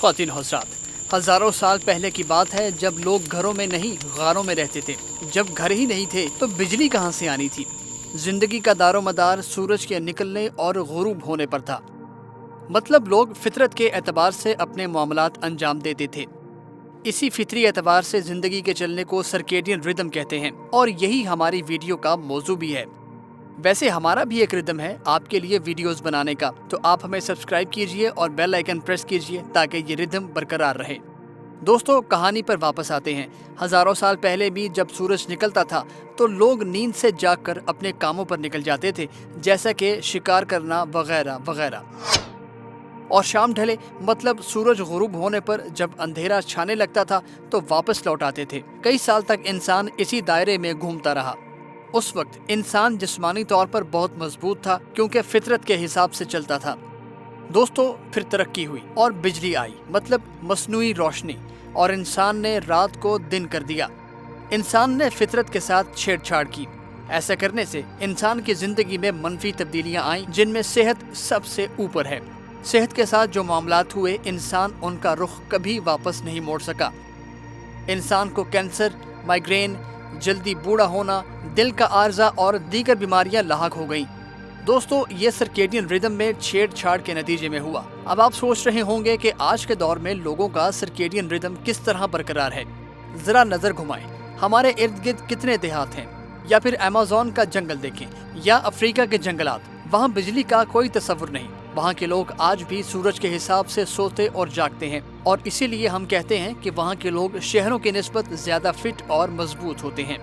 ख्वातीन हज़रात, हजारों साल पहले की बात है जब लोग घरों में नहीं गारों में रहते थे। जब घर ही नहीं थे तो बिजली कहाँ से आनी थी। जिंदगी का दारोमदार सूरज के निकलने और गुरूब होने पर था। मतलब लोग फितरत के एतबार से अपने मामलात अंजाम देते थे। इसी फितरी एतबार से जिंदगी के चलने को सर्केडियन रिदम कहते हैं और यही हमारी वीडियो का मौजू भी है। वैसे हमारा भी एक रिदम है आपके लिए वीडियोस बनाने का, तो आप हमें सब्सक्राइब कीजिए और बेल आइकन प्रेस कीजिए ताकि ये रिदम बरकरार रहे। दोस्तों, कहानी पर वापस आते हैं। हजारों साल पहले भी जब सूरज निकलता था तो लोग नींद से जागकर अपने कामों पर निकल जाते थे, जैसा कि शिकार करना वगैरह वगैरह। और शाम ढले मतलब सूरज गुरूब होने पर जब अंधेरा छाने लगता था तो वापस लौट आते थे। कई साल तक इंसान इसी दायरे में घूमता रहा। उस वक्त इंसान जिस्मानी तौर पर बहुत मजबूत था क्योंकि फितरत के हिसाब से चलता था। दोस्तों, फिर तरक्की हुई और बिजली आई, मतलब मसनूई रोशनी, और इंसान ने रात को दिन कर दिया। इंसान ने फितरत के साथ छेड़छाड़ की। ऐसा करने से इंसान की जिंदगी में मनफी तब्दीलियां आईं, जिनमें सेहत सबसे ऊपर है। सेहत के साथ जो मामलात हुए, इंसान उनका रुख कभी वापस नहीं मोड़ सका। इंसान को कैंसर, माइग्रेन, जल्दी बूढ़ा होना, दिल का आर्जा और दीगर बीमारियां लाहक हो गईं। दोस्तों, ये सर्केडियन रिदम में छेड़छाड़ के नतीजे में हुआ। अब आप सोच रहे होंगे कि आज के दौर में लोगों का सर्केडियन रिदम किस तरह बरकरार है। जरा नजर घुमाएं, हमारे इर्द गिर्द कितने देहात हैं, या फिर अमेज़न का जंगल देखें या अफ्रीका के जंगलात। वहाँ बिजली का कोई तस्वुर नहीं। वहाँ के लोग आज भी सूरज के हिसाब से सोते और जागते हैं, और इसीलिए हम कहते हैं कि वहाँ के लोग शहरों की निस्बत ज्यादा फिट और मजबूत होते हैं।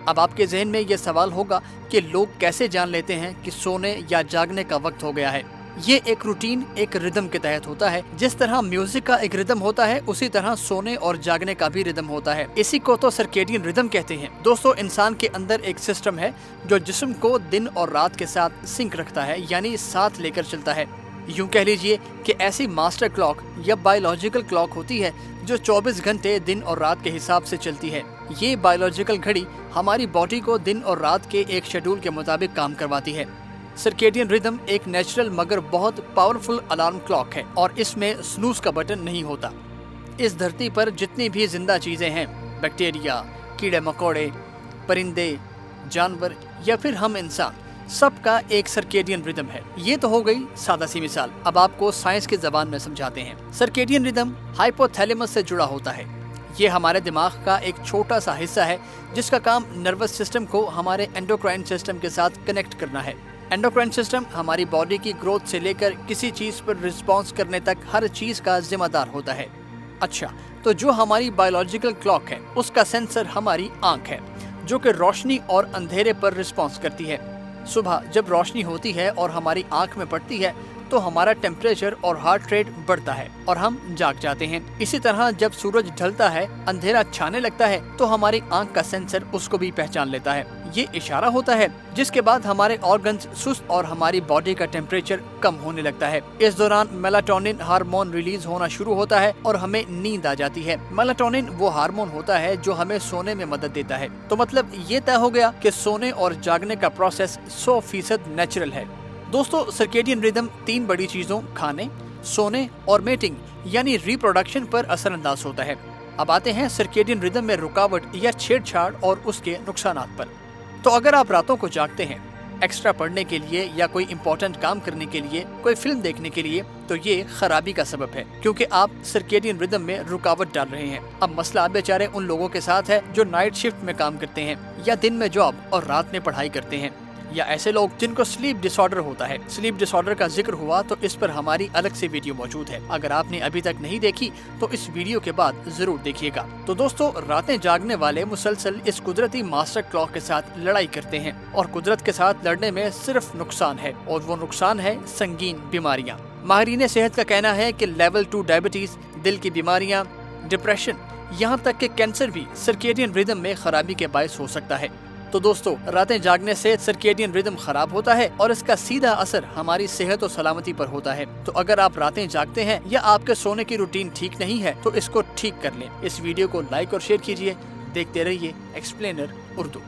अब आपके जहन में यह सवाल होगा कि लोग कैसे जान लेते हैं कि सोने या जागने का वक्त हो गया है। ये एक रूटीन, एक रिदम के तहत होता है। जिस तरह म्यूजिक का एक रिदम होता है, उसी तरह सोने और जागने का भी रिदम होता है। इसी को तो सर्केडियन रिदम कहते हैं। दोस्तों, इंसान के अंदर एक सिस्टम है जो जिस्म को दिन और रात के साथ सिंक रखता है, यानी साथ लेकर चलता है। यूं कह लीजिए कि ऐसी मास्टर क्लॉक या बायोलॉजिकल क्लॉक होती है जो 24 घंटे दिन और रात के हिसाब से चलती है। ये बायोलॉजिकल घड़ी हमारी बॉडी को दिन और रात के एक शेड्यूल के मुताबिक काम करवाती है। सर्केडियन रिदम एक नेचुरल मगर बहुत पावरफुल अलार्म क्लॉक है और इसमें स्नूज का बटन नहीं होता। इस धरती पर जितनी भी जिंदा चीजें हैं, बैक्टीरिया, कीड़े मकोड़े, परिंदे, जानवर या फिर हम इंसान, सबका एक सर्केडियन रिदम है। ये तो हो गई सादा सी मिसाल। अब आपको साइंस की जबान में समझाते हैं। सर्केडियन रिदम हाइपोथैलेमस से जुड़ा होता है। ये हमारे दिमाग का एक छोटा सा हिस्सा है जिसका काम नर्वस सिस्टम को हमारे एंडोक्राइन सिस्टम के साथ कनेक्ट करना है। एंडोक्राइन सिस्टम हमारी बॉडी की ग्रोथ से लेकर किसी चीज पर रिस्पॉन्स करने तक हर चीज का जिम्मेदार होता है। अच्छा, तो जो हमारी बायोलॉजिकल क्लॉक है उसका सेंसर हमारी आंख है, जो कि रोशनी और अंधेरे पर रिस्पॉन्स करती है। सुबह जब रोशनी होती है और हमारी आंख में पड़ती है तो हमारा टेम्परेचर और हार्ट रेट बढ़ता है और हम जाग जाते हैं। इसी तरह जब सूरज ढलता है, अंधेरा छाने लगता है तो हमारी आंख का सेंसर उसको भी पहचान लेता है। ये इशारा होता है, जिसके बाद हमारे ऑर्गन्स सुस्त और हमारी बॉडी का टेम्परेचर कम होने लगता है। इस दौरान मेलाटोनिन हार्मोन रिलीज होना शुरू होता है और हमें नींद आ जाती है। मेलाटोनिन वो हार्मोन होता है जो हमें सोने में मदद देता है। तो मतलब ये तय हो गया कि सोने और जागने का प्रोसेस 100% नेचुरल है। दोस्तों, सर्केडियन रिदम 3 बड़ी चीजों खाने, सोने और मेटिंग यानी रिप्रोडक्शन पर असरअंदाज होता है। अब आते हैं सर्केडियन रिदम में रुकावट या छेड़छाड़ और उसके नुकसानात पर। तो अगर आप रातों को जागते हैं एक्स्ट्रा पढ़ने के लिए या कोई इम्पोर्टेंट काम करने के लिए, कोई फिल्म देखने के लिए, तो ये खराबी का सबब है क्योंकि आप सर्केडियन रिदम में रुकावट डाल रहे हैं। अब मसला बेचारे उन लोगों के साथ है जो नाइट शिफ्ट में काम करते हैं या दिन में जॉब और रात में पढ़ाई करते हैं, या ऐसे लोग जिनको स्लीप डिसऑर्डर होता है। स्लीप डिसऑर्डर का जिक्र हुआ तो इस पर हमारी अलग से वीडियो मौजूद है। अगर आपने अभी तक नहीं देखी तो इस वीडियो के बाद जरूर देखिएगा। तो दोस्तों, रातें जागने वाले मुसलसल इस कुदरती मास्टर क्लॉक के साथ लड़ाई करते हैं और कुदरत के साथ लड़ने में सिर्फ नुकसान है, और वो नुकसान है संगीन बीमारियाँ। माहिरीन सेहत का कहना है कि लेवल 2 डायबिटीज, दिल की बीमारियाँ, डिप्रेशन, यहाँ तक कि कैंसर भी सर्केडियन रिदम में खराबी के बायस हो सकता है। तो दोस्तों, रातें जागने से सर्केडियन रिदम खराब होता है और इसका सीधा असर हमारी सेहत और सलामती पर होता है। तो अगर आप रातें जागते हैं या आपके सोने की रूटीन ठीक नहीं है तो इसको ठीक कर लें। इस वीडियो को लाइक और शेयर कीजिए। देखते रहिए एक्सप्लेनर उर्दू।